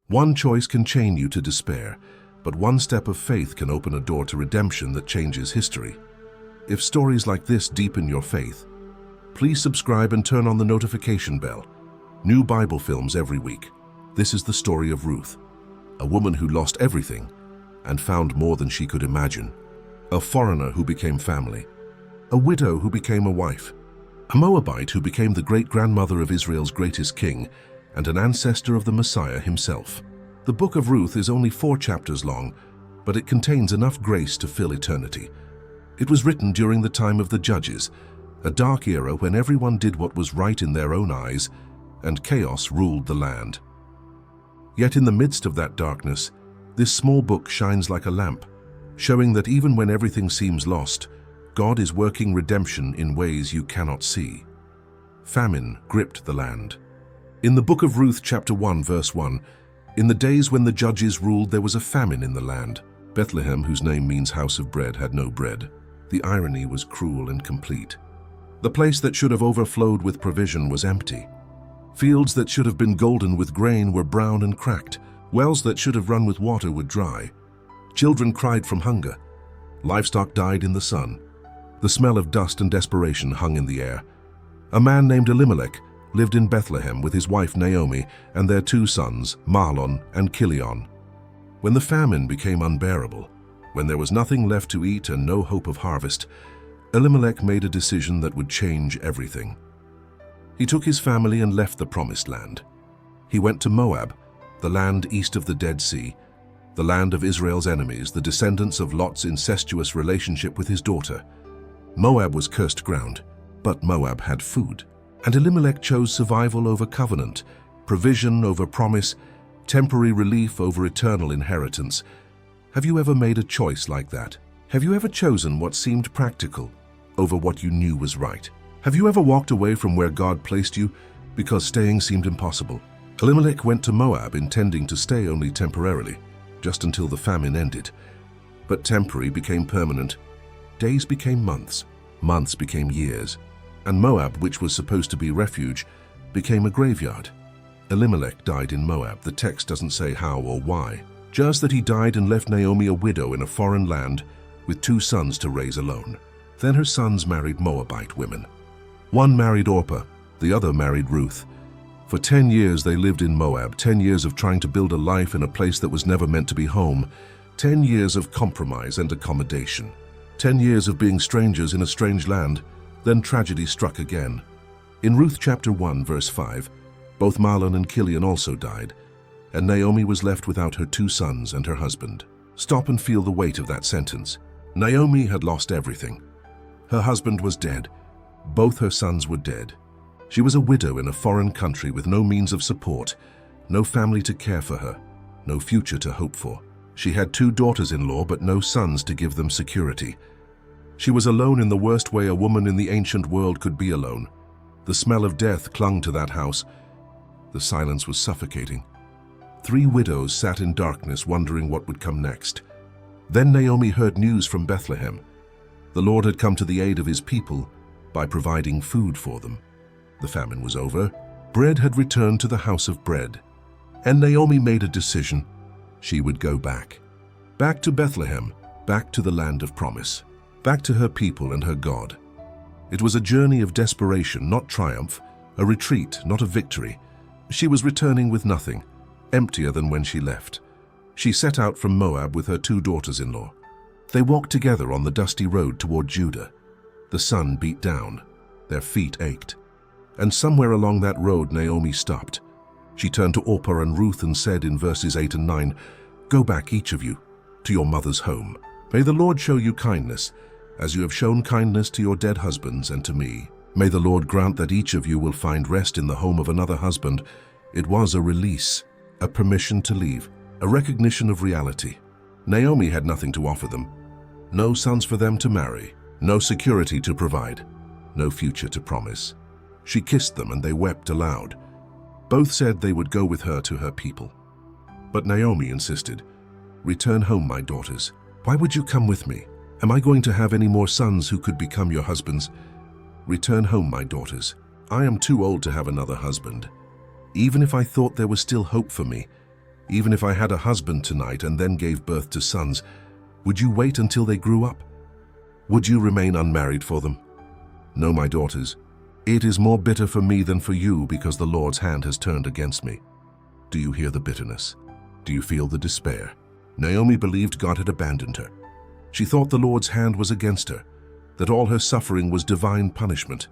One choice can chain you to despair, but one step of faith can open a door to redemption that changes history. If stories like this deepen your faith, please subscribe and turn on the notification bell. New Bible films every week. This is the story of Ruth, a woman who lost everything and found more than she could imagine. A foreigner who became family. A widow who became a wife. A Moabite who became the great-grandmother of Israel's greatest king and an ancestor of the Messiah himself. The Book of Ruth is only 4 chapters long, but it contains enough grace to fill eternity. It was written during the time of the Judges, a dark era when everyone did what was right in their own eyes and chaos ruled the land. Yet in the midst of that darkness, this small book shines like a lamp, showing that even when everything seems lost, God is working redemption in ways you cannot see. Famine gripped the land. In the Book of Ruth, chapter 1, verse 1, in the days when the judges ruled, there was a famine in the land. Bethlehem, whose name means house of bread, had no bread. The irony was cruel and complete. The place that should have overflowed with provision was empty. Fields that should have been golden with grain were brown and cracked. Wells that should have run with water were dry. Children cried from hunger. Livestock died in the sun. The smell of dust and desperation hung in the air. A man named Elimelech lived in Bethlehem with his wife Naomi and their 2 sons, Mahlon and Chilion. When the famine became unbearable, when there was nothing left to eat and no hope of harvest, Elimelech made a decision that would change everything. He took his family and left the promised land. He went to Moab, the land east of the Dead Sea, the land of Israel's enemies, the descendants of Lot's incestuous relationship with his daughter. Moab was cursed ground, but Moab had food. And Elimelech chose survival over covenant, provision over promise, temporary relief over eternal inheritance. Have you ever made a choice like that? Have you ever chosen what seemed practical over what you knew was right? Have you ever walked away from where God placed you because staying seemed impossible? Elimelech went to Moab intending to stay only temporarily, just until the famine ended. But temporary became permanent. Days became months, months became years. And Moab, which was supposed to be refuge, became a graveyard. Elimelech died in Moab. The text doesn't say how or why, just that he died and left Naomi a widow in a foreign land with 2 sons to raise alone. Then her sons married Moabite women. One married Orpah, the other married Ruth. For 10 years they lived in Moab, 10 years of trying to build a life in a place that was never meant to be home, 10 years of compromise and accommodation, 10 years of being strangers in a strange land. Then tragedy struck again. In Ruth chapter 1, verse 5, both Mahlon and Chilion also died, and Naomi was left without her 2 sons and her husband. Stop and feel the weight of that sentence. Naomi had lost everything. Her husband was dead. Both her sons were dead. She was a widow in a foreign country with no means of support, no family to care for her, no future to hope for. She had 2 daughters-in-law but no sons to give them security. She was alone in the worst way a woman in the ancient world could be alone. The smell of death clung to that house. The silence was suffocating. 3 widows sat in darkness wondering what would come next. Then Naomi heard news from Bethlehem. The Lord had come to the aid of his people by providing food for them. The famine was over. Bread had returned to the house of bread. And Naomi made a decision. She would go back. Back to Bethlehem, back to the land of promise. Back to her people and her God. It was a journey of desperation, not triumph, a retreat, not a victory. She was returning with nothing, emptier than when she left. She set out from Moab with her 2 daughters-in-law. They walked together on the dusty road toward Judah. The sun beat down. Their feet ached. And somewhere along that road, Naomi stopped. She turned to Orpah and Ruth and said in verses 8 and 9, "Go back, each of you, to your mother's home. May the Lord show you kindness, as you have shown kindness to your dead husbands and to me. May the Lord grant that each of you will find rest in the home of another husband." It was a release, a permission to leave, a recognition of reality. Naomi had nothing to offer them. No sons for them to marry, no security to provide, no future to promise. She kissed them and they wept aloud. Both said they would go with her to her people. But Naomi insisted, "Return home, my daughters. Why would you come with me? Am I going to have any more sons who could become your husbands? Return home, my daughters. I am too old to have another husband. Even if I thought there was still hope for me, Even if I had a husband tonight and then gave birth to sons, would you wait until they grew up? Would you remain unmarried for them? No, my daughters. It is more bitter for me than for you because the Lord's hand has turned against me. Do you hear the bitterness? Do you feel the despair? Naomi believed God had abandoned her. She thought the Lord's hand was against her, that all her suffering was divine punishment,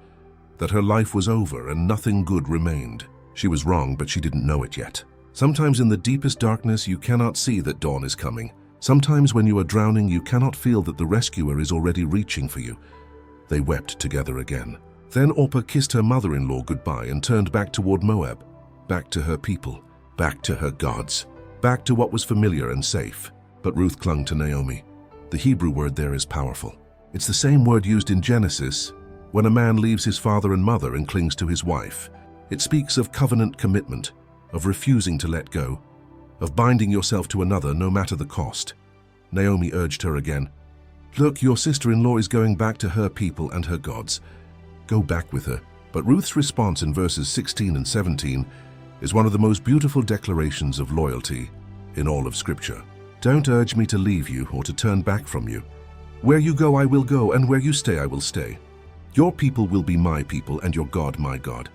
that her life was over and nothing good remained. She was wrong, but she didn't know it yet. Sometimes in the deepest darkness you cannot see that dawn is coming. Sometimes when you are drowning you cannot feel that the rescuer is already reaching for you. They wept together again. Then Orpah kissed her mother-in-law goodbye and turned back toward Moab, back to her people, back to her gods, back to what was familiar and safe. But Ruth clung to Naomi. The Hebrew word there is powerful. It's the same word used in Genesis when a man leaves his father and mother and clings to his wife. It speaks of covenant commitment, of refusing to let go, of binding yourself to another no matter the cost. Naomi urged her again. Look, your sister-in-law is going back to her people and her gods. Go back with her. But Ruth's response in verses 16 and 17 is one of the most beautiful declarations of loyalty in all of Scripture. Don't urge me to leave you or to turn back from you. Where you go, I will go, and where you stay, I will stay. Your people will be my people, and your God, my God.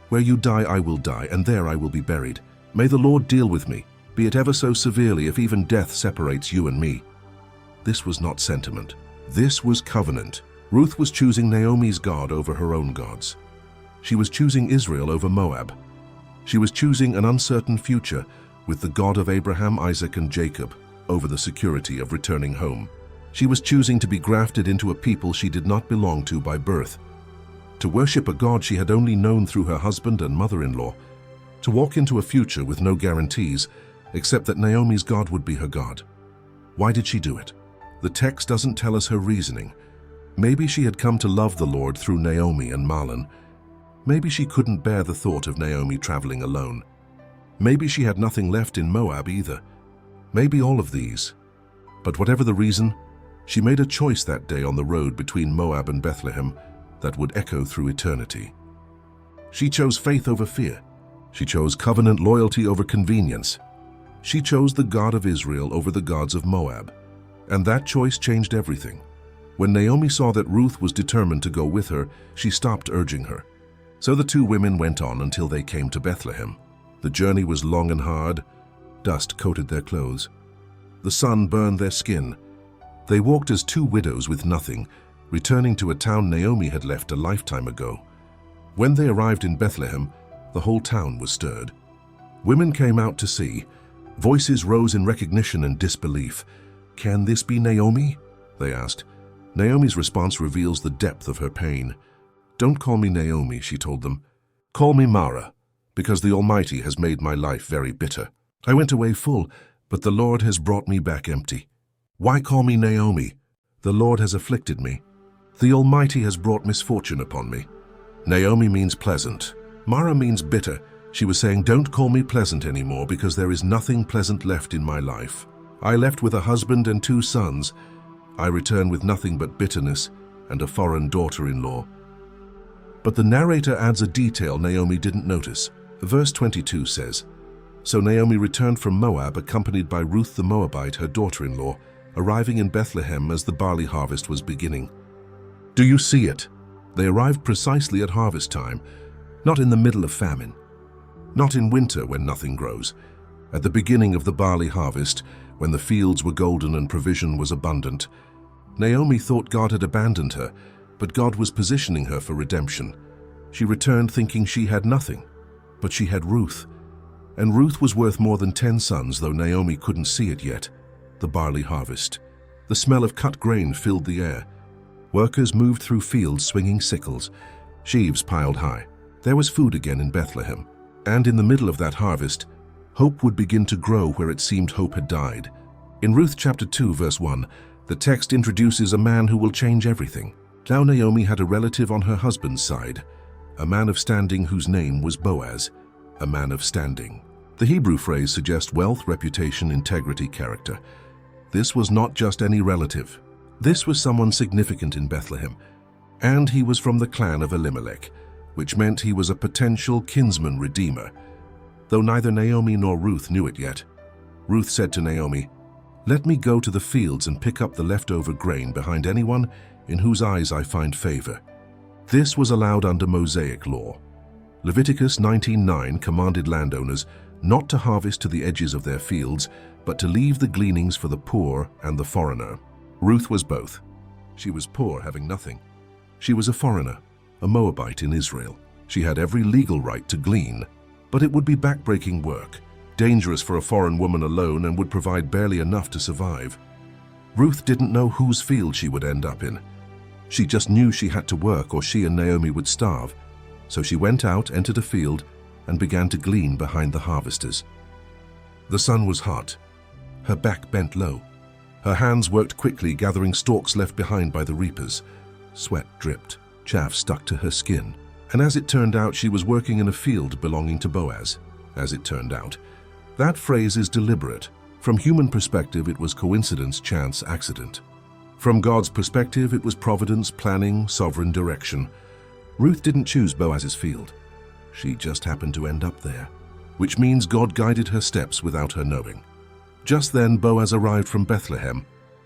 Where you die, I will die, and there I will be buried. May the Lord deal with me, be it ever so severely, if even death separates you and me. This was not sentiment. This was covenant. Ruth was choosing Naomi's God over her own gods. She was choosing Israel over Moab. She was choosing an uncertain future with the God of Abraham, Isaac, and Jacob over the security of returning home. She was choosing to be grafted into a people she did not belong to by birth, to worship a God she had only known through her husband and mother-in-law, to walk into a future with no guarantees except that Naomi's God would be her God. Why did she do it? The text doesn't tell us her reasoning. Maybe she had come to love the Lord through Naomi and Mahlon. Maybe she couldn't bear the thought of Naomi traveling alone. Maybe she had nothing left in Moab either. Maybe all of these. But whatever the reason, she made a choice that day on the road between Moab and Bethlehem that would echo through eternity. She chose faith over fear. She chose covenant loyalty over convenience. She chose the God of Israel over the gods of Moab. And that choice changed everything. When Naomi saw that Ruth was determined to go with her, she stopped urging her. So the two women went on until they came to Bethlehem. The journey was long and hard. Dust coated their clothes. The sun burned their skin. They walked as two widows with nothing, returning to a town Naomi had left a lifetime ago. When they arrived in Bethlehem, the whole town was stirred. Women came out to see. Voices rose in recognition and disbelief. "Can this be Naomi?" they asked. Naomi's response reveals the depth of her pain. "Don't call me Naomi," she told them. "Call me Mara, because the Almighty has made my life very bitter. I went away full, but the Lord has brought me back empty. Why call me Naomi? The Lord has afflicted me. The Almighty has brought misfortune upon me." Naomi means pleasant. Mara means bitter. She was saying, don't call me pleasant anymore because there is nothing pleasant left in my life. I left with a husband and 2 sons. I return with nothing but bitterness and a foreign daughter-in-law. But the narrator adds a detail Naomi didn't notice. Verse 22 says, "So Naomi returned from Moab accompanied by Ruth the Moabite, her daughter-in-law, arriving in Bethlehem as the barley harvest was beginning." Do you see it? They arrived precisely at harvest time, not in the middle of famine, not in winter when nothing grows. At the beginning of the barley harvest, when the fields were golden and provision was abundant, Naomi thought God had abandoned her, but God was positioning her for redemption. She returned thinking she had nothing, but she had Ruth. And Ruth was worth more than 10 sons, though Naomi couldn't see it yet. The barley harvest. The smell of cut grain filled the air. Workers moved through fields swinging sickles. Sheaves piled high. There was food again in Bethlehem. And in the middle of that harvest, hope would begin to grow where it seemed hope had died. In Ruth chapter 2, verse 1, the text introduces a man who will change everything. Now Naomi had a relative on her husband's side, a man of standing whose name was Boaz, a man of standing. The Hebrew phrase suggests wealth, reputation, integrity, character. This was not just any relative. This was someone significant in Bethlehem, and he was from the clan of Elimelech, which meant he was a potential kinsman redeemer. Though neither Naomi nor Ruth knew it yet, Ruth said to Naomi, "Let me go to the fields and pick up the leftover grain behind anyone in whose eyes I find favor." This was allowed under Mosaic law. Leviticus 19:9 commanded landowners not to harvest to the edges of their fields, but to leave the gleanings for the poor and the foreigner. Ruth was both. She was poor, having nothing. She was a foreigner, a Moabite in Israel. She had every legal right to glean, but it would be backbreaking work, dangerous for a foreign woman alone, and would provide barely enough to survive. Ruth didn't know whose field she would end up in. She just knew she had to work or she and Naomi would starve. So she went out, entered a field, and began to glean behind the harvesters. The sun was hot. Her back bent low. Her hands worked quickly, gathering stalks left behind by the reapers. Sweat dripped, chaff stuck to her skin. And as it turned out, she was working in a field belonging to Boaz. As it turned out. That phrase is deliberate. From human perspective, it was coincidence, chance, accident. From God's perspective, it was providence, planning, sovereign direction. Ruth didn't choose Boaz's field. She just happened to end up there, which means God guided her steps without her knowing. Just then, Boaz arrived from Bethlehem.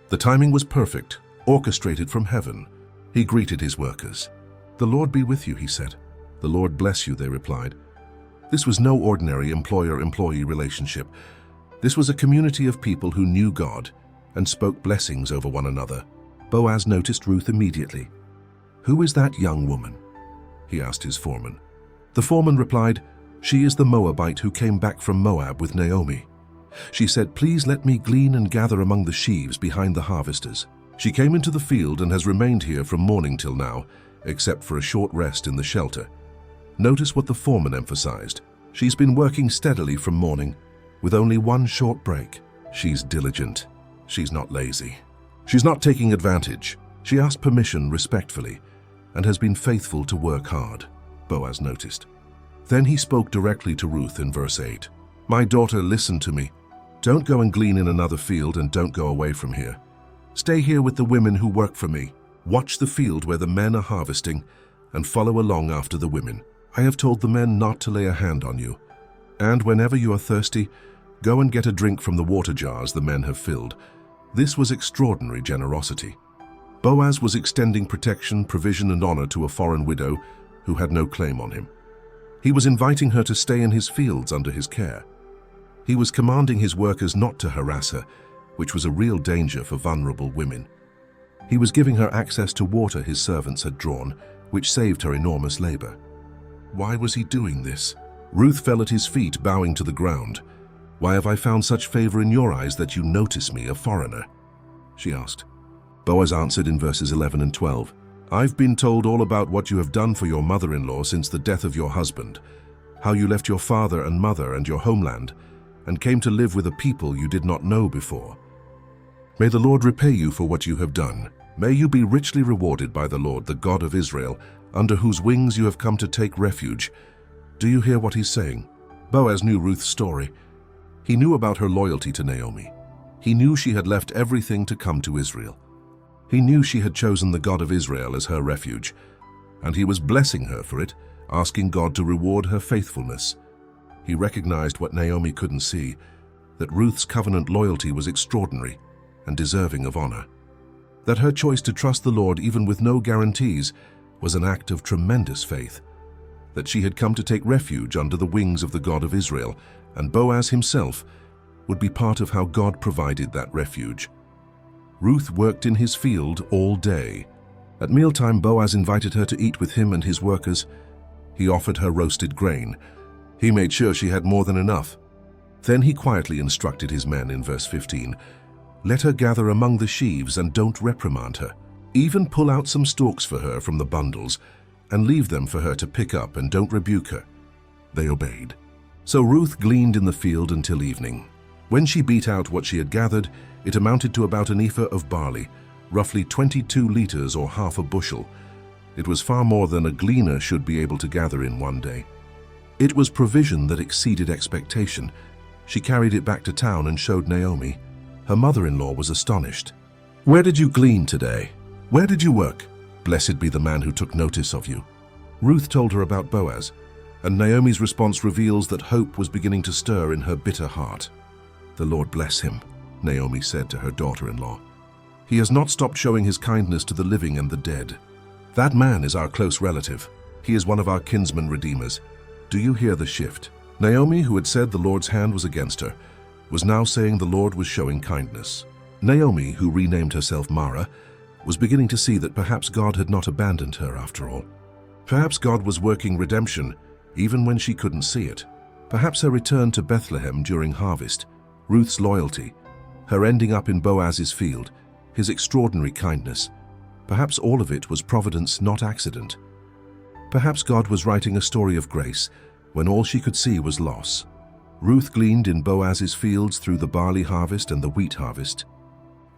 The timing was perfect, orchestrated from heaven. He greeted his workers. "The Lord be with you," he said. "The Lord bless you," they replied. This was no ordinary employer-employee relationship. This was a community of people who knew God and spoke blessings over one another. Boaz noticed Ruth immediately. "Who is that young woman?" he asked his foreman. The foreman replied, "She is the Moabite who came back from Moab with Naomi. She said, 'Please let me glean and gather among the sheaves behind the harvesters.' She came into the field and has remained here from morning till now, except for a short rest in the shelter." Notice what the foreman emphasized. She's been working steadily from morning, with only one short break. She's diligent. She's not lazy. She's not taking advantage. She asked permission respectfully and has been faithful to work hard, Boaz noticed. Then he spoke directly to Ruth in verse 8. "My daughter, listen to me. Don't go and glean in another field and don't go away from here. Stay here with the women who work for me. Watch the field where the men are harvesting and follow along after the women. I have told the men not to lay a hand on you. And whenever you are thirsty, go and get a drink from the water jars the men have filled." This was extraordinary generosity. Boaz was extending protection, provision, and honor to a foreign widow who had no claim on him. He was inviting her to stay in his fields under his care. He was commanding his workers not to harass her, which was a real danger for vulnerable women. He was giving her access to water his servants had drawn, which saved her enormous labor. Why was he doing this? Ruth fell at his feet, bowing to the ground. "Why have I found such favor in your eyes that you notice me, a foreigner?" she asked. Boaz answered in verses 11 and 12, "I've been told all about what you have done for your mother-in-law since the death of your husband, how you left your father and mother and your homeland, and came to live with a people you did not know before. May the Lord repay you for what you have done. May you be richly rewarded by the Lord, the God of Israel, under whose wings you have come to take refuge." Do you hear what he's saying? Boaz knew Ruth's story. He knew about her loyalty to Naomi. He knew she had left everything to come to Israel. He knew she had chosen the God of Israel as her refuge, and he was blessing her for it, asking God to reward her faithfulness. He recognized what Naomi couldn't see, that Ruth's covenant loyalty was extraordinary and deserving of honor. That her choice to trust the Lord even with no guarantees was an act of tremendous faith. That she had come to take refuge under the wings of the God of Israel, and Boaz himself would be part of how God provided that refuge. Ruth worked in his field all day. At mealtime, Boaz invited her to eat with him and his workers. He offered her roasted grain. He made sure she had more than enough. Then he quietly instructed his men in verse 15, "Let her gather among the sheaves and don't reprimand her. Even pull out some stalks for her from the bundles and leave them for her to pick up and don't rebuke her." They obeyed. So Ruth gleaned in the field until evening. When she beat out what she had gathered, it amounted to about an ephah of barley, roughly 22 liters or half a bushel. It was far more than a gleaner should be able to gather in one day. It was provision that exceeded expectation. She carried it back to town and showed Naomi. Her mother-in-law was astonished. "Where did you glean today? Where did you work? Blessed be the man who took notice of you." Ruth told her about Boaz, and Naomi's response reveals that hope was beginning to stir in her bitter heart. "The Lord bless him," Naomi said to her daughter-in-law. "He has not stopped showing his kindness to the living and the dead. That man is our close relative. He is one of our kinsman redeemers. Do you hear the shift?" Naomi, who had said the Lord's hand was against her, was now saying the Lord was showing kindness. Naomi, who renamed herself Mara, was beginning to see that perhaps God had not abandoned her after all. Perhaps God was working redemption, even when she couldn't see it. Perhaps her return to Bethlehem during harvest, Ruth's loyalty, her ending up in Boaz's field, his extraordinary kindness. Perhaps all of it was providence, not accident. Perhaps God was writing a story of grace when all she could see was loss. Ruth gleaned in Boaz's fields through the barley harvest and the wheat harvest.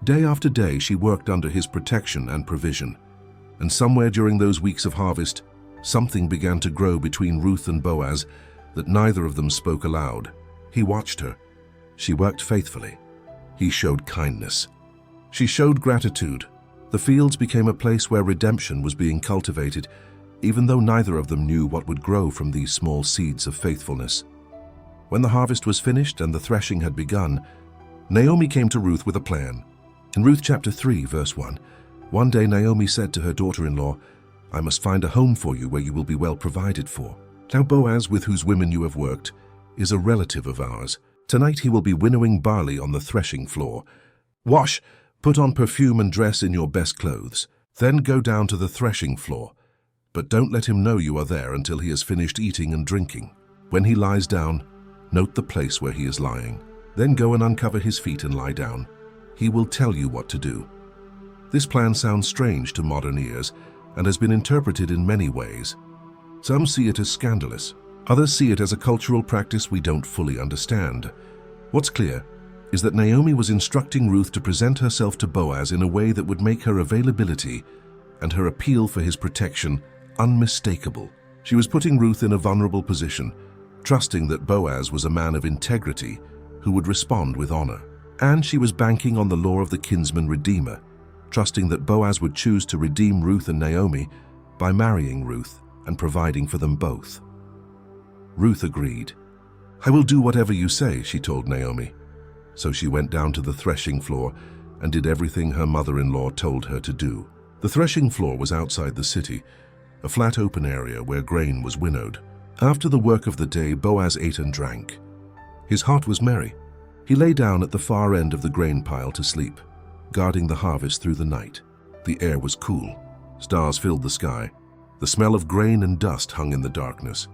Day after day she worked under his protection and provision. And somewhere during those weeks of harvest, something began to grow between Ruth and Boaz that neither of them spoke aloud. He watched her. She worked faithfully. He showed kindness. She showed gratitude. The fields became a place where redemption was being cultivated, even though neither of them knew what would grow from these small seeds of faithfulness. When the harvest was finished and the threshing had begun, Naomi came to Ruth with a plan. In Ruth chapter 3, verse 1, one day Naomi said to her daughter-in-law, "I must find a home for you where you will be well provided for. Now Boaz, with whose women you have worked, is a relative of ours. Tonight he will be winnowing barley on the threshing floor. Wash, put on perfume and dress in your best clothes. Then go down to the threshing floor. But don't let him know you are there until he has finished eating and drinking. When he lies down, note the place where he is lying. Then go and uncover his feet and lie down. He will tell you what to do." This plan sounds strange to modern ears and has been interpreted in many ways. Some see it as scandalous. Others see it as a cultural practice we don't fully understand. What's clear is that Naomi was instructing Ruth to present herself to Boaz in a way that would make her availability and her appeal for his protection unmistakable. She was putting Ruth in a vulnerable position, trusting that Boaz was a man of integrity who would respond with honor. And she was banking on the law of the kinsman redeemer, trusting that Boaz would choose to redeem Ruth and Naomi by marrying Ruth and providing for them both. Ruth agreed. "I will do whatever you say," she told Naomi. So she went down to the threshing floor and did everything her mother-in-law told her to do. The threshing floor was outside the city, a flat open area where grain was winnowed. After the work of the day, Boaz ate and drank. His heart was merry. He lay down at the far end of the grain pile to sleep, guarding the harvest through the night. The air was cool. Stars filled the sky. The smell of grain and dust hung in the darkness.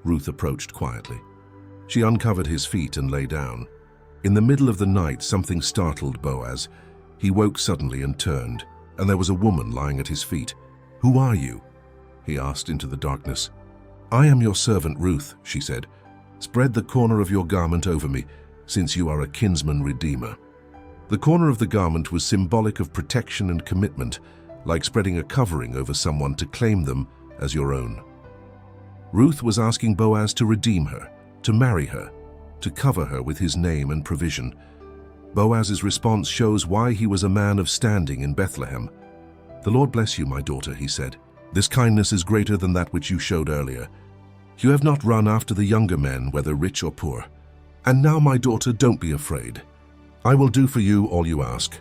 Ruth approached quietly. She uncovered his feet and lay down. In the middle of the night, something startled Boaz. He woke suddenly and turned, and there was a woman lying at his feet. "Who are you?" he asked into the darkness. "I am your servant Ruth," she said. "Spread the corner of your garment over me, since you are a kinsman redeemer." The corner of the garment was symbolic of protection and commitment, like spreading a covering over someone to claim them as your own. Ruth was asking Boaz to redeem her, to marry her, to cover her with his name and provision. Boaz's response shows why he was a man of standing in Bethlehem. "The Lord bless you, my daughter," he said. "This kindness is greater than that which you showed earlier. You have not run after the younger men, whether rich or poor. And now, my daughter, don't be afraid. I will do for you all you ask.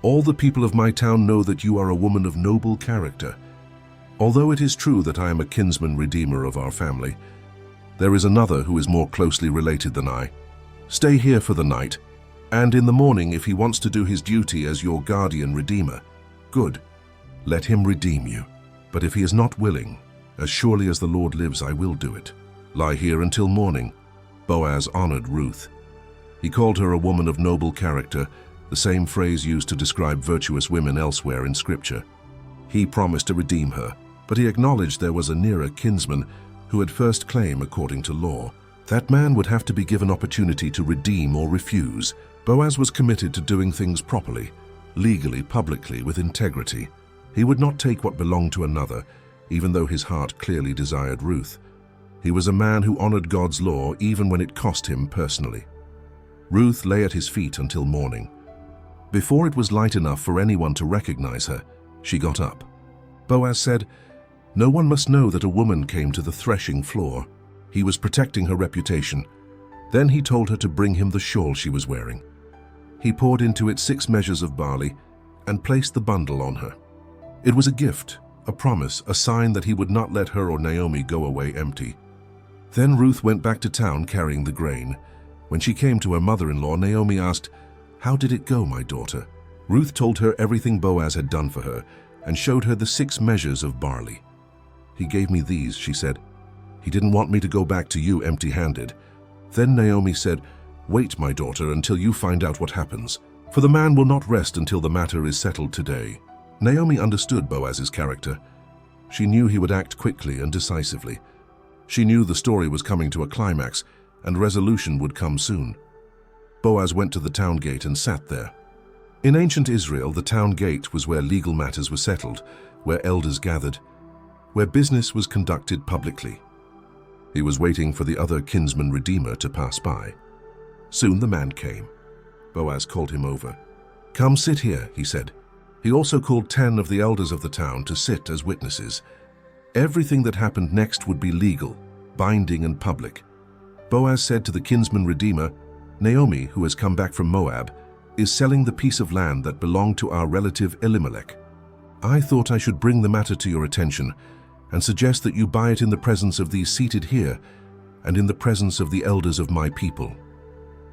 All the people of my town know that you are a woman of noble character. Although it is true that I am a kinsman redeemer of our family, there is another who is more closely related than I. Stay here for the night, and in the morning, if he wants to do his duty as your guardian redeemer, good, let him redeem you. But if he is not willing, as surely as the Lord lives, I will do it. Lie here until morning." Boaz honored Ruth. He called her a woman of noble character, the same phrase used to describe virtuous women elsewhere in Scripture. He promised to redeem her, but he acknowledged there was a nearer kinsman who had first claim according to law. That man would have to be given opportunity to redeem or refuse. Boaz was committed to doing things properly, legally, publicly, with integrity. He would not take what belonged to another, even though his heart clearly desired Ruth. He was a man who honored God's law even when it cost him personally. Ruth lay at his feet until morning. Before it was light enough for anyone to recognize her, she got up. Boaz said, "No one must know that a woman came to the threshing floor." He was protecting her reputation. Then he told her to bring him the shawl she was wearing. He poured into it 6 measures of barley and placed the bundle on her. It was a gift, a promise, a sign that he would not let her or Naomi go away empty. Then Ruth went back to town carrying the grain. When she came to her mother-in-law, Naomi asked, "How did it go, my daughter?" Ruth told her everything Boaz had done for her and showed her the 6 measures of barley. "He gave me these," she said. "He didn't want me to go back to you empty-handed." Then Naomi said, "Wait, my daughter, until you find out what happens, for the man will not rest until the matter is settled today." Naomi understood Boaz's character. She knew he would act quickly and decisively. She knew the story was coming to a climax and resolution would come soon. Boaz went to the town gate and sat there. In ancient Israel, the town gate was where legal matters were settled, where elders gathered, where business was conducted publicly. He was waiting for the other kinsman redeemer to pass by. Soon the man came. Boaz called him over. "Come sit here," he said. He also called 10 of the elders of the town to sit as witnesses. Everything that happened next would be legal, binding and public. Boaz said to the kinsman redeemer, "Naomi, who has come back from Moab, is selling the piece of land that belonged to our relative Elimelech. I thought I should bring the matter to your attention and suggest that you buy it in the presence of these seated here and in the presence of the elders of my people.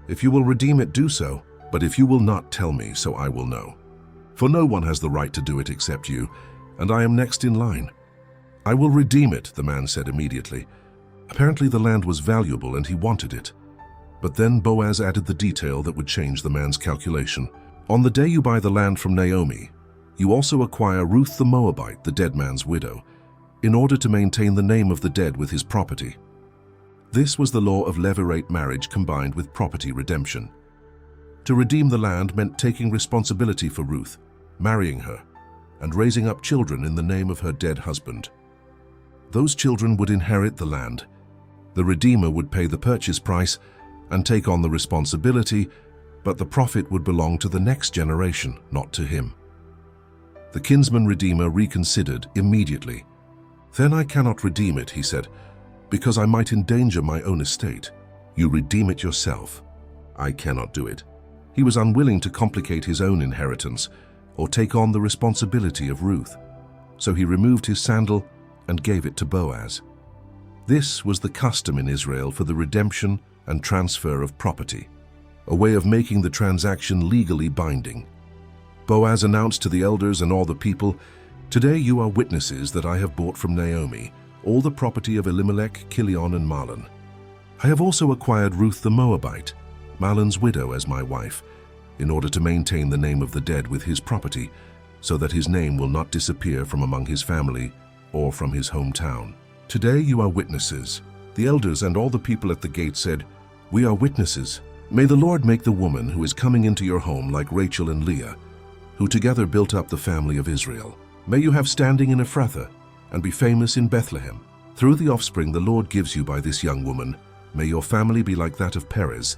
If you will redeem it, do so, but if you will not, tell me, so I will know. For no one has the right to do it except you, and I am next in line." "I will redeem it," the man said immediately. Apparently the land was valuable and he wanted it. But then Boaz added the detail that would change the man's calculation. "On the day you buy the land from Naomi, you also acquire Ruth the Moabite, the dead man's widow, in order to maintain the name of the dead with his property." This was the law of levirate marriage combined with property redemption. To redeem the land meant taking responsibility for Ruth, marrying her, and raising up children in the name of her dead husband. Those children would inherit the land. The redeemer would pay the purchase price and take on the responsibility, but the profit would belong to the next generation, not to him. The kinsman redeemer reconsidered immediately. "Then I cannot redeem it," he said, "because I might endanger my own estate. You redeem it yourself. I cannot do it." He was unwilling to complicate his own inheritance or take on the responsibility of Ruth. So he removed his sandal and gave it to Boaz. This was the custom in Israel for the redemption and transfer of property, a way of making the transaction legally binding. Boaz announced to the elders and all the people, "Today you are witnesses that I have bought from Naomi all the property of Elimelech, Chilion, and Mahlon. I have also acquired Ruth the Moabite, Mahlon's widow, as my wife, in order to maintain the name of the dead with his property, so that his name will not disappear from among his family or from his hometown. Today you are witnesses." The elders and all the people at the gate said, "We are witnesses. May the Lord make the woman who is coming into your home like Rachel and Leah, who together built up the family of Israel. May you have standing in Ephrathah and be famous in Bethlehem. Through the offspring the Lord gives you by this young woman, may your family be like that of Perez,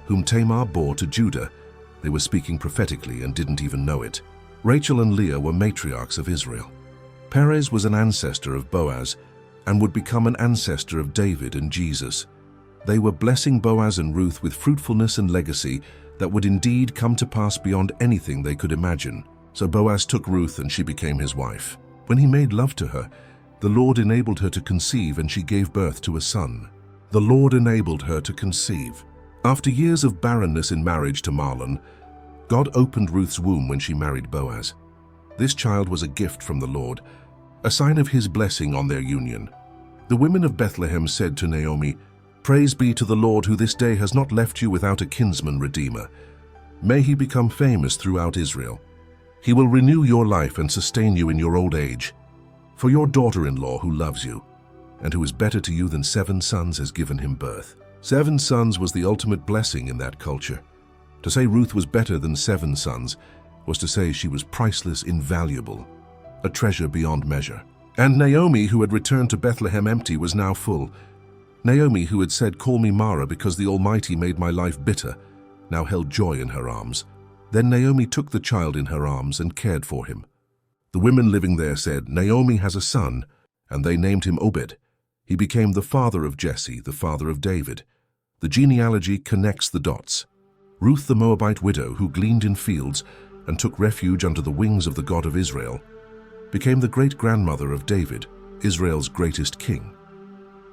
whom Tamar bore to Judah." They were speaking prophetically and didn't even know it. Rachel and Leah were matriarchs of Israel. Perez was an ancestor of Boaz and would become an ancestor of David and Jesus. They were blessing Boaz and Ruth with fruitfulness and legacy that would indeed come to pass beyond anything they could imagine. So Boaz took Ruth and she became his wife. When he made love to her, the Lord enabled her to conceive and she gave birth to a son. The Lord enabled her to conceive. After years of barrenness in marriage to Mahlon, God opened Ruth's womb when she married Boaz. This child was a gift from the Lord, a sign of his blessing on their union. The women of Bethlehem said to Naomi, "Praise be to the Lord who this day has not left you without a kinsman redeemer. May he become famous throughout Israel. He will renew your life and sustain you in your old age. For your daughter-in-law who loves you, and who is better to you than 7 sons has given him birth." 7 sons was the ultimate blessing in that culture. To say Ruth was better than 7 sons was to say she was priceless, invaluable, a treasure beyond measure. And Naomi, who had returned to Bethlehem empty, was now full. Naomi, who had said, "Call me Mara, because the Almighty made my life bitter," now held joy in her arms. Then Naomi took the child in her arms and cared for him. The women living there said, "Naomi has a son," and they named him Obed. He became the father of Jesse, the father of David. The genealogy connects the dots. Ruth, the Moabite widow who gleaned in fields and took refuge under the wings of the God of Israel, became the great-grandmother of David, Israel's greatest king.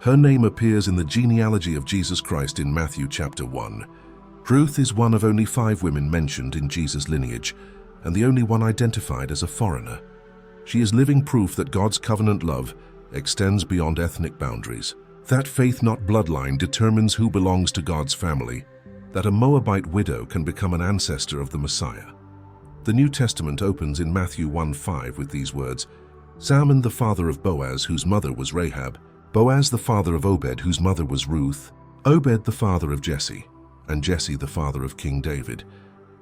Her name appears in the genealogy of Jesus Christ in Matthew chapter 1. Ruth is one of only 5 women mentioned in Jesus' lineage, and the only one identified as a foreigner. She is living proof that God's covenant love extends beyond ethnic boundaries. That faith, not bloodline, determines who belongs to God's family, that a Moabite widow can become an ancestor of the Messiah. The New Testament opens in Matthew 1:5 with these words, Salmon the father of Boaz, whose mother was Rahab, Boaz the father of Obed, whose mother was Ruth, Obed the father of Jesse, and Jesse the father of King David.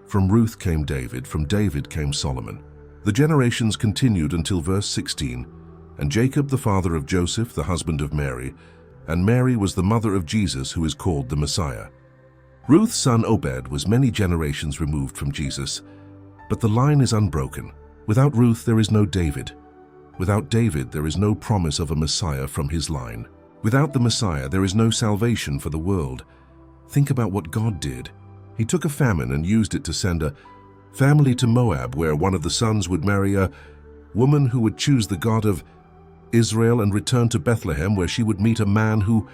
From Ruth came David, from David came Solomon. The generations continued until verse 16, and Jacob the father of Joseph, the husband of Mary, and Mary was the mother of Jesus, who is called the Messiah. Ruth's son Obed was many generations removed from Jesus, but the line is unbroken. Without Ruth, there is no David. Without David, there is no promise of a Messiah from his line. Without the Messiah, there is no salvation for the world. Think about what God did. He took a famine and used it to send a family to Moab, where one of the sons would marry a woman who would choose the God of Israel, and return to Bethlehem, where she would meet a man who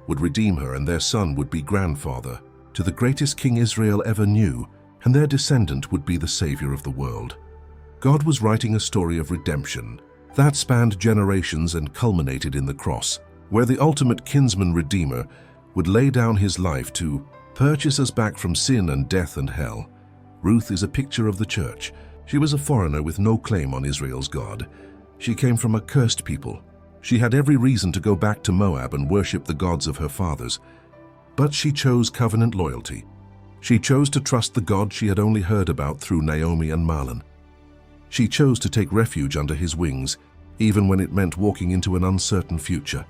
would redeem her, and their son would be grandfather to the greatest king Israel ever knew, and their descendant would be the Savior of the world. God was writing a story of redemption that spanned generations and culminated in the cross, where the ultimate kinsman redeemer would lay down his life to purchase us back from sin and death and hell. Ruth is a picture of the church. She was a foreigner with no claim on Israel's God. She came from a cursed people. She had every reason to go back to Moab and worship the gods of her fathers. But she chose covenant loyalty. She chose to trust the God she had only heard about through Naomi and Mahlon. She chose to take refuge under his wings, even when it meant walking into an uncertain future.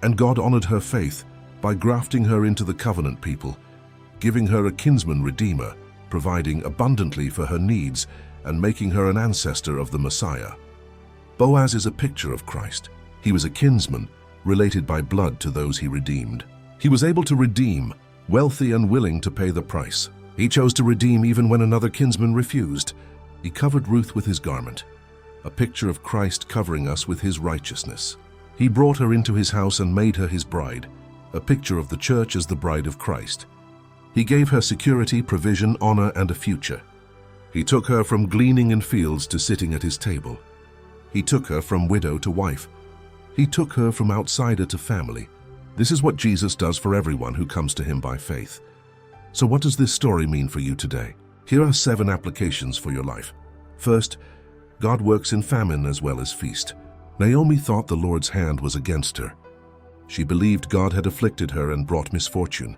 And God honored her faith by grafting her into the covenant people, giving her a kinsman redeemer, providing abundantly for her needs, and making her an ancestor of the Messiah. Boaz is a picture of Christ. He was a kinsman, related by blood to those he redeemed. He was able to redeem, wealthy and willing to pay the price. He chose to redeem even when another kinsman refused. He covered Ruth with his garment, a picture of Christ covering us with his righteousness. He brought her into his house and made her his bride, a picture of the church as the bride of Christ. He gave her security, provision, honor, and a future. He took her from gleaning in fields to sitting at his table. He took her from widow to wife. He took her from outsider to family. This is what Jesus does for everyone who comes to him by faith. So what does this story mean for you today? Here are 7 applications for your life. First, God works in famine as well as feast. Naomi thought the Lord's hand was against her. She believed God had afflicted her and brought misfortune.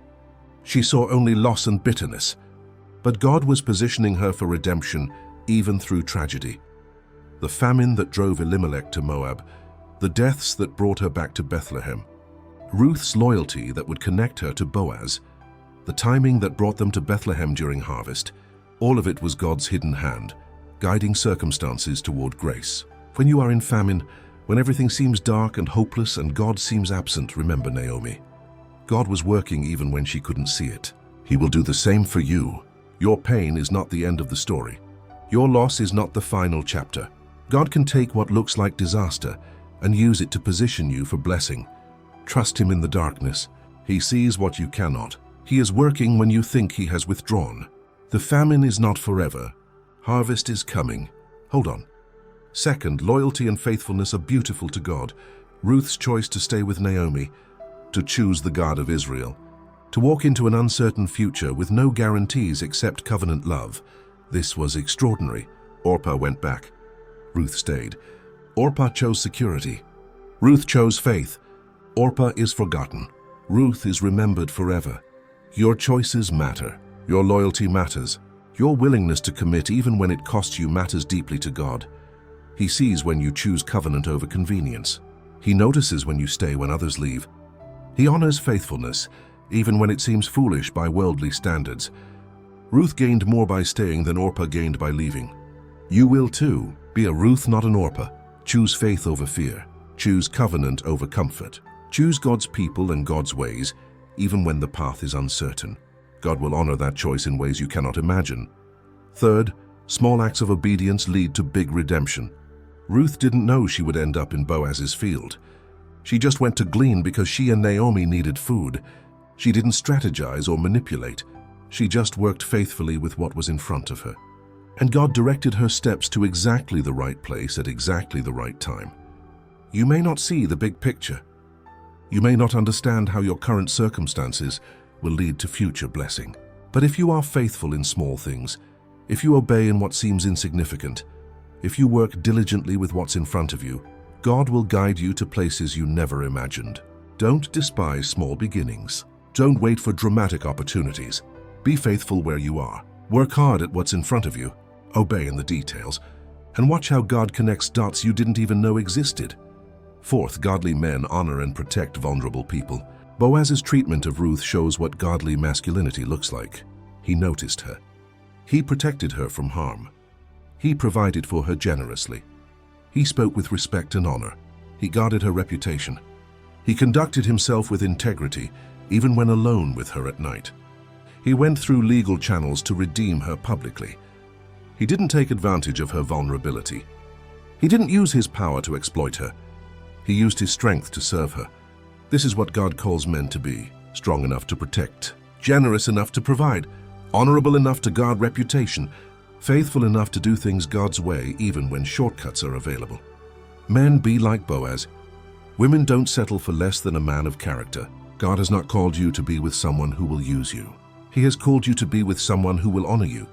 She saw only loss and bitterness. But God was positioning her for redemption even through tragedy. The famine that drove Elimelech to Moab, the deaths that brought her back to Bethlehem, Ruth's loyalty that would connect her to Boaz, the timing that brought them to Bethlehem during harvest, all of it was God's hidden hand, guiding circumstances toward grace. When you are in famine, when everything seems dark and hopeless and God seems absent, remember Naomi. God was working even when she couldn't see it. He will do the same for you. Your pain is not the end of the story. Your loss is not the final chapter. God can take what looks like disaster and use it to position you for blessing. Trust him in the darkness. He sees what you cannot. He is working when you think he has withdrawn. The famine is not forever. Harvest is coming. Hold on. Second, loyalty and faithfulness are beautiful to God. Ruth's choice to stay with Naomi, to choose the God of Israel, to walk into an uncertain future with no guarantees except covenant love. This was extraordinary. Orpah went back. Ruth stayed. Orpah chose security. Ruth chose faith. Orpah is forgotten. Ruth is remembered forever. Your choices matter. Your loyalty matters. Your willingness to commit even when it costs you matters deeply to God. He sees when you choose covenant over convenience. He notices when you stay when others leave. He honors faithfulness, even when it seems foolish by worldly standards. Ruth gained more by staying than Orpah gained by leaving. You will too. Be a Ruth, not an Orpah. Choose faith over fear. Choose covenant over comfort. Choose God's people and God's ways, even when the path is uncertain. God will honor that choice in ways you cannot imagine. Third, small acts of obedience lead to big redemption. Ruth didn't know she would end up in Boaz's field. She just went to glean because she and Naomi needed food. She didn't strategize or manipulate. She just worked faithfully with what was in front of her. And God directed her steps to exactly the right place at exactly the right time. You may not see the big picture. You may not understand how your current circumstances will lead to future blessing. But if you are faithful in small things, if you obey in what seems insignificant, if you work diligently with what's in front of you, God will guide you to places you never imagined. Don't despise small beginnings. Don't wait for dramatic opportunities. Be faithful where you are. Work hard at what's in front of you. Obey in the details. And watch how God connects dots you didn't even know existed. Fourth, godly men honor and protect vulnerable people. Boaz's treatment of Ruth shows what godly masculinity looks like. He noticed her. He protected her from harm. He provided for her generously. He spoke with respect and honor. He guarded her reputation. He conducted himself with integrity, even when alone with her at night. He went through legal channels to redeem her publicly. He didn't take advantage of her vulnerability. He didn't use his power to exploit her. He used his strength to serve her. This is what God calls men to be: strong enough to protect, generous enough to provide, honorable enough to guard reputation, faithful enough to do things God's way even when shortcuts are available. Men, be like Boaz. Women, don't settle for less than a man of character. God has not called you to be with someone who will use you. He has called you to be with someone who will honor you.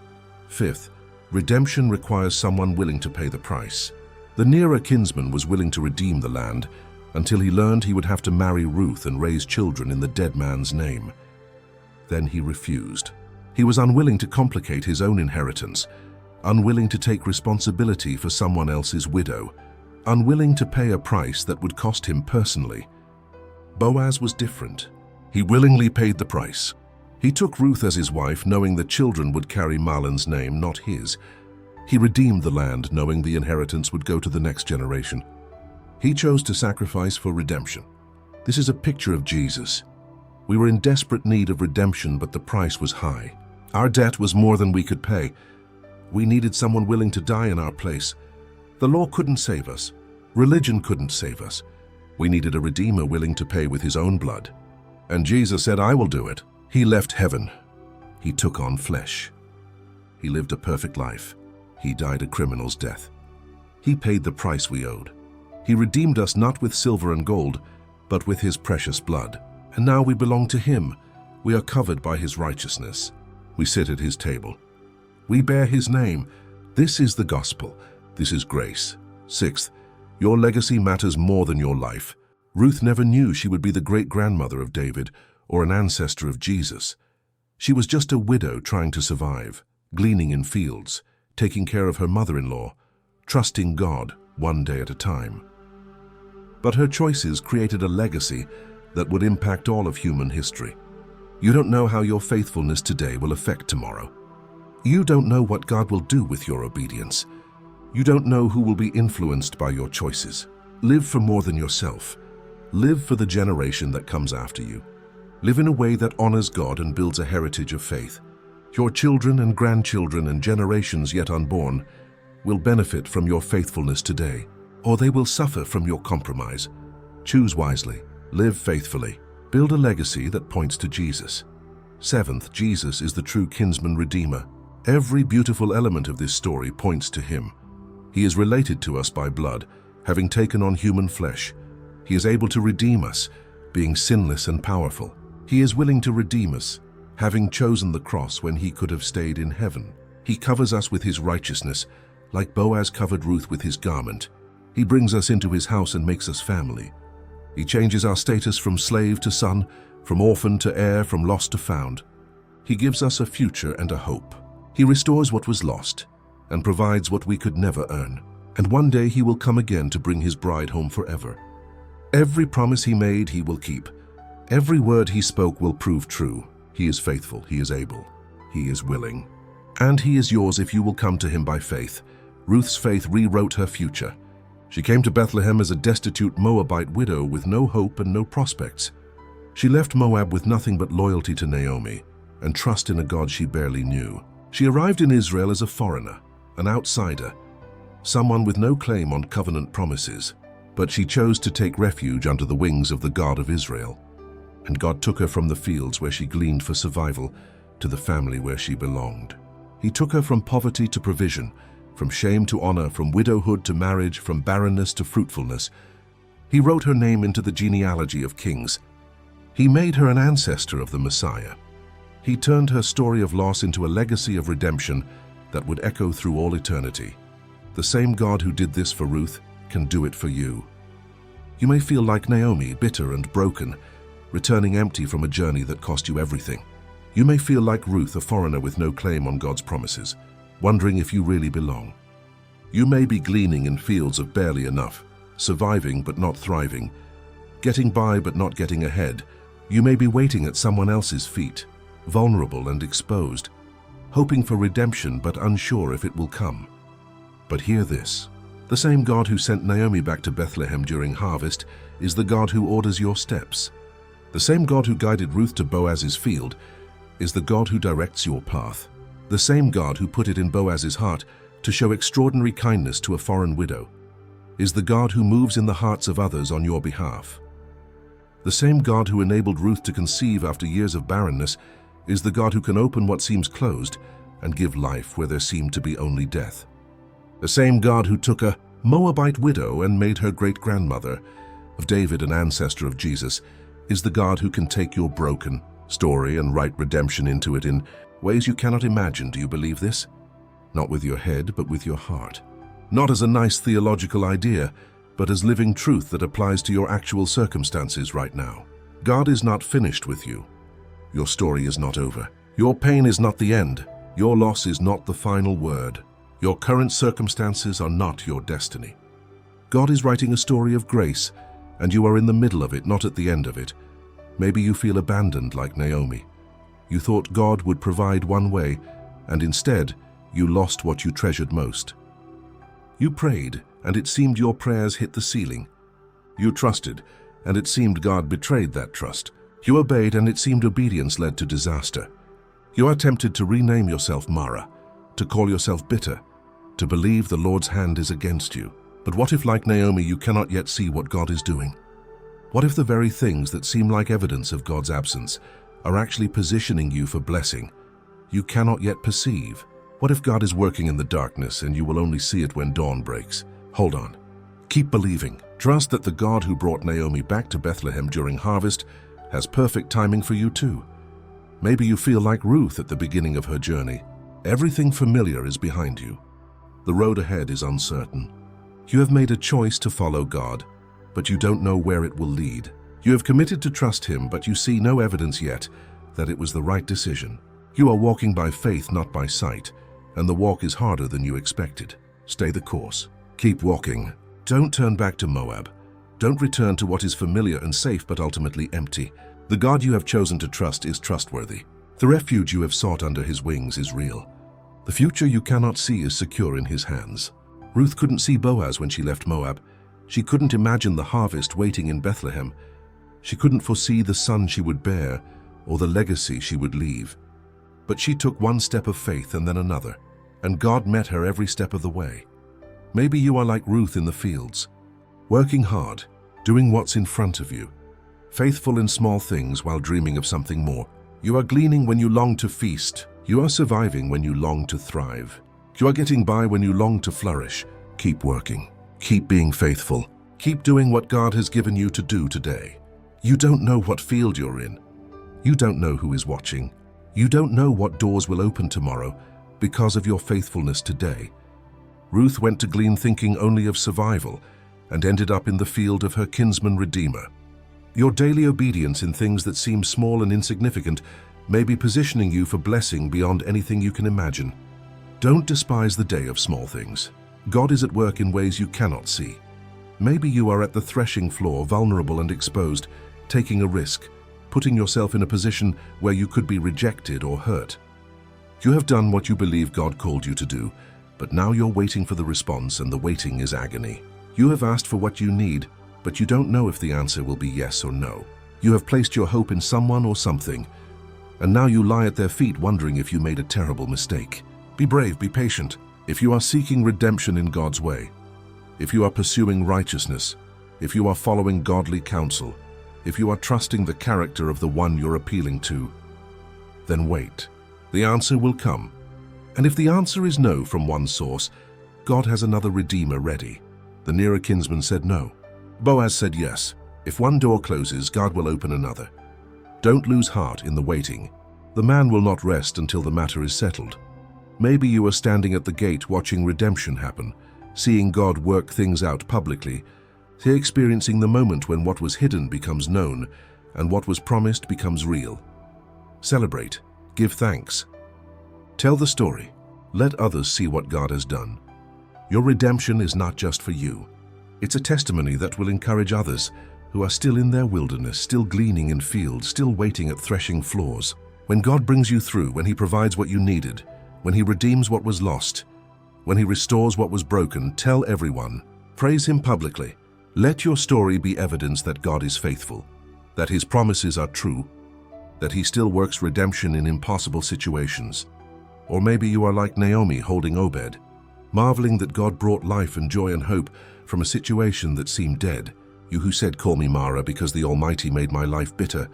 Fifth, redemption requires someone willing to pay the price. The nearer kinsman was willing to redeem the land until he learned he would have to marry Ruth and raise children in the dead man's name. Then he refused. He was unwilling to complicate his own inheritance, unwilling to take responsibility for someone else's widow, unwilling to pay a price that would cost him personally. Boaz was different. He willingly paid the price. He took Ruth as his wife, knowing the children would carry Mahlon's name, not his. He redeemed the land, knowing the inheritance would go to the next generation. He chose to sacrifice for redemption. This is a picture of Jesus. We were in desperate need of redemption, but the price was high. Our debt was more than we could pay. We needed someone willing to die in our place. The law couldn't save us. Religion couldn't save us. We needed a Redeemer willing to pay with his own blood. And Jesus said, "I will do it." He left heaven. He took on flesh. He lived a perfect life. He died a criminal's death. He paid the price we owed. He redeemed us not with silver and gold, but with his precious blood. And now we belong to him. We are covered by his righteousness. We sit at his table. We bear his name. This is the gospel. This is grace. Sixth, your legacy matters more than your life. Ruth never knew she would be the great-grandmother of David or an ancestor of Jesus. She was just a widow trying to survive, gleaning in fields, taking care of her mother-in-law, trusting God one day at a time. But her choices created a legacy that would impact all of human history. You don't know how your faithfulness today will affect tomorrow. You don't know what God will do with your obedience. You don't know who will be influenced by your choices. Live for more than yourself. Live for the generation that comes after you. Live in a way that honors God and builds a heritage of faith. Your children and grandchildren and generations yet unborn will benefit from your faithfulness today, or they will suffer from your compromise. Choose wisely. Live faithfully. Build a legacy that points to Jesus. Seventh, Jesus is the true kinsman redeemer. Every beautiful element of this story points to him. He is related to us by blood, having taken on human flesh. He is able to redeem us, being sinless and powerful. He is willing to redeem us, having chosen the cross when he could have stayed in heaven. He covers us with his righteousness, like Boaz covered Ruth with his garment. He brings us into his house and makes us family. He changes our status from slave to son, from orphan to heir, from lost to found. He gives us a future and a hope. He restores what was lost and provides what we could never earn. And one day he will come again to bring his bride home forever. Every promise he made, he will keep. Every word he spoke will prove true. He is faithful, he is able, he is willing. And he is yours if you will come to him by faith. Ruth's faith rewrote her future. She came to Bethlehem as a destitute Moabite widow with no hope and no prospects. She left Moab with nothing but loyalty to Naomi and trust in a God she barely knew. She arrived in Israel as a foreigner, an outsider, someone with no claim on covenant promises, but she chose to take refuge under the wings of the God of Israel. And God took her from the fields where she gleaned for survival to the family where she belonged. He took her from poverty to provision, from shame to honor, from widowhood to marriage, from barrenness to fruitfulness. He wrote her name into the genealogy of kings. He made her an ancestor of the Messiah. He turned her story of loss into a legacy of redemption that would echo through all eternity. The same God who did this for Ruth can do it for you. You may feel like Naomi, bitter and broken, returning empty from a journey that cost you everything. You may feel like Ruth, a foreigner with no claim on God's promises, wondering if you really belong. You may be gleaning in fields of barely enough, surviving but not thriving, getting by but not getting ahead. You may be waiting at someone else's feet, vulnerable and exposed, hoping for redemption but unsure if it will come. But hear this. The same God who sent Naomi back to Bethlehem during harvest is the God who orders your steps. The same God who guided Ruth to Boaz's field is the God who directs your path. The same God who put it in Boaz's heart to show extraordinary kindness to a foreign widow is the God who moves in the hearts of others on your behalf. The same God who enabled Ruth to conceive after years of barrenness is the God who can open what seems closed and give life where there seemed to be only death. The same God who took a Moabite widow and made her great-grandmother of David, an ancestor of Jesus, is the God who can take your broken story and write redemption into it in ways you cannot imagine. Do you believe this? Not with your head, but with your heart. Not as a nice theological idea, but as living truth that applies to your actual circumstances right now. God is not finished with you. Your story is not over. Your pain is not the end. Your loss is not the final word. Your current circumstances are not your destiny. God is writing a story of grace, and you are in the middle of it, not at the end of it. Maybe you feel abandoned like Naomi. You thought God would provide one way, and instead, you lost what you treasured most. You prayed, and it seemed your prayers hit the ceiling. You trusted, and it seemed God betrayed that trust. You obeyed, and it seemed obedience led to disaster. You are tempted to rename yourself Mara, to call yourself bitter, to believe the Lord's hand is against you. But what if, like Naomi, you cannot yet see what God is doing? What if the very things that seem like evidence of God's absence are actually positioning you for blessing you cannot yet perceive? What if God is working in the darkness and you will only see it when dawn breaks? Hold on. Keep believing. Trust that the God who brought Naomi back to Bethlehem during harvest has perfect timing for you too. Maybe you feel like Ruth at the beginning of her journey. Everything familiar is behind you. The road ahead is uncertain. You have made a choice to follow God, but you don't know where it will lead. You have committed to trust Him, but you see no evidence yet that it was the right decision. You are walking by faith, not by sight, and the walk is harder than you expected. Stay the course. Keep walking. Don't turn back to Moab. Don't return to what is familiar and safe, but ultimately empty. The God you have chosen to trust is trustworthy. The refuge you have sought under His wings is real. The future you cannot see is secure in His hands. Ruth couldn't see Boaz when she left Moab. She couldn't imagine the harvest waiting in Bethlehem. She couldn't foresee the son she would bear or the legacy she would leave. But she took one step of faith and then another, and God met her every step of the way. Maybe you are like Ruth in the fields, working hard, doing what's in front of you, faithful in small things while dreaming of something more. You are gleaning when you long to feast. You are surviving when you long to thrive. You are getting by when you long to flourish. Keep working. Keep being faithful. Keep doing what God has given you to do today. You don't know what field you're in. You don't know who is watching. You don't know what doors will open tomorrow because of your faithfulness today. Ruth went to glean thinking only of survival and ended up in the field of her kinsman redeemer. Your daily obedience in things that seem small and insignificant may be positioning you for blessing beyond anything you can imagine. Don't despise the day of small things. God is at work in ways you cannot see. Maybe you are at the threshing floor, vulnerable and exposed, taking a risk, putting yourself in a position where you could be rejected or hurt. You have done what you believe God called you to do, but now you're waiting for the response, and the waiting is agony. You have asked for what you need, but you don't know if the answer will be yes or no. You have placed your hope in someone or something, and now you lie at their feet wondering if you made a terrible mistake. Be brave, be patient. If you are seeking redemption in God's way, if you are pursuing righteousness, if you are following godly counsel, if you are trusting the character of the one you're appealing to, then wait. The answer will come. And if the answer is no from one source, God has another redeemer ready. The nearer kinsman said no. Boaz said yes. If one door closes, God will open another. Don't lose heart in the waiting. The man will not rest until the matter is settled. Maybe you are standing at the gate watching redemption happen, seeing God work things out publicly, experiencing the moment when what was hidden becomes known and what was promised becomes real. Celebrate. Give thanks. Tell the story. Let others see what God has done. Your redemption is not just for you. It's a testimony that will encourage others who are still in their wilderness, still gleaning in fields, still waiting at threshing floors. When God brings you through, when He provides what you needed, when He redeems what was lost, when He restores what was broken, tell everyone. Praise Him publicly. Let your story be evidence that God is faithful, that His promises are true, that He still works redemption in impossible situations. Or maybe you are like Naomi holding Obed, marveling that God brought life and joy and hope from a situation that seemed dead. You who said, "Call me Mara, because the Almighty made my life bitter,"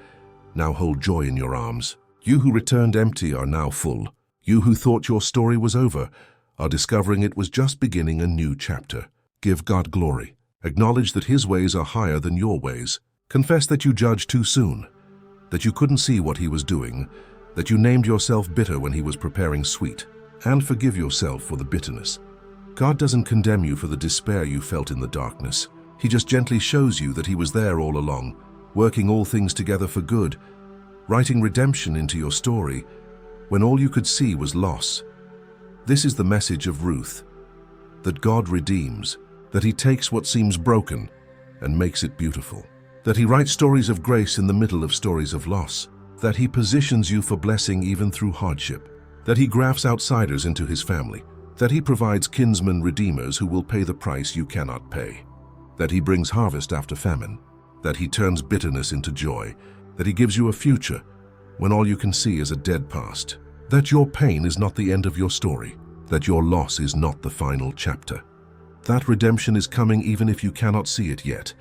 now hold joy in your arms. You who returned empty are now full. You who thought your story was over are discovering it was just beginning a new chapter. Give God glory. Acknowledge that His ways are higher than your ways. Confess that you judged too soon, that you couldn't see what He was doing, that you named yourself bitter when He was preparing sweet, and forgive yourself for the bitterness. God doesn't condemn you for the despair you felt in the darkness. He just gently shows you that He was there all along, working all things together for good, writing redemption into your story when all you could see was loss. This is the message of Ruth, that God redeems, that He takes what seems broken and makes it beautiful, that He writes stories of grace in the middle of stories of loss, that He positions you for blessing even through hardship, that He grafts outsiders into His family, that He provides kinsmen redeemers who will pay the price you cannot pay, that He brings harvest after famine, that He turns bitterness into joy, that He gives you a future when all you can see is a dead past, that your pain is not the end of your story, that your loss is not the final chapter, that redemption is coming even if you cannot see it yet,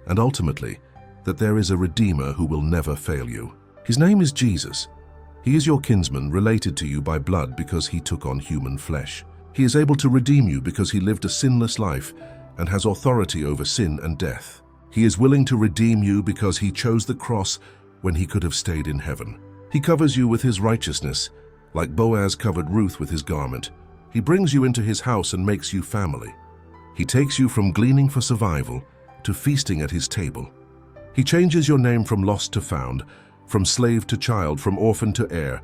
and ultimately, that there is a Redeemer who will never fail you. His name is Jesus. He is your kinsman, related to you by blood because He took on human flesh. He is able to redeem you because He lived a sinless life and has authority over sin and death. He is willing to redeem you because He chose the cross when He could have stayed in heaven. He covers you with His righteousness, like Boaz covered Ruth with his garment. He brings you into His house and makes you family. He takes you from gleaning for survival to feasting at His table. He changes your name from lost to found, from slave to child, from orphan to heir.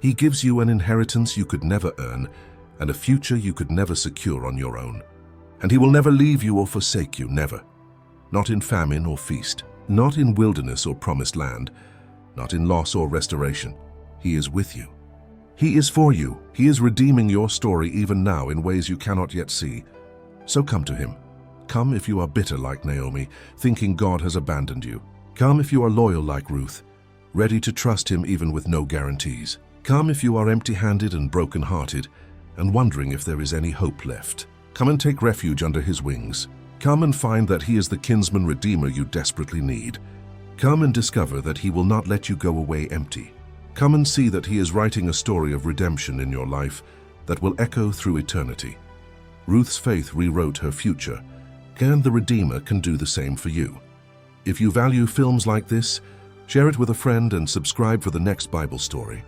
He gives you an inheritance you could never earn and a future you could never secure on your own. And He will never leave you or forsake you, never. Not in famine or feast, not in wilderness or promised land, not in loss or restoration. He is with you. He is for you. He is redeeming your story even now in ways you cannot yet see. So come to Him. Come if you are bitter like Naomi, thinking God has abandoned you. Come if you are loyal like Ruth, ready to trust Him even with no guarantees. Come if you are empty-handed and broken-hearted and wondering if there is any hope left. Come and take refuge under His wings. Come and find that He is the kinsman redeemer you desperately need. Come and discover that He will not let you go away empty. Come and see that He is writing a story of redemption in your life that will echo through eternity. Ruth's faith rewrote her future, and the Redeemer can do the same for you. If you value films like this, share it with a friend and subscribe for the next Bible story.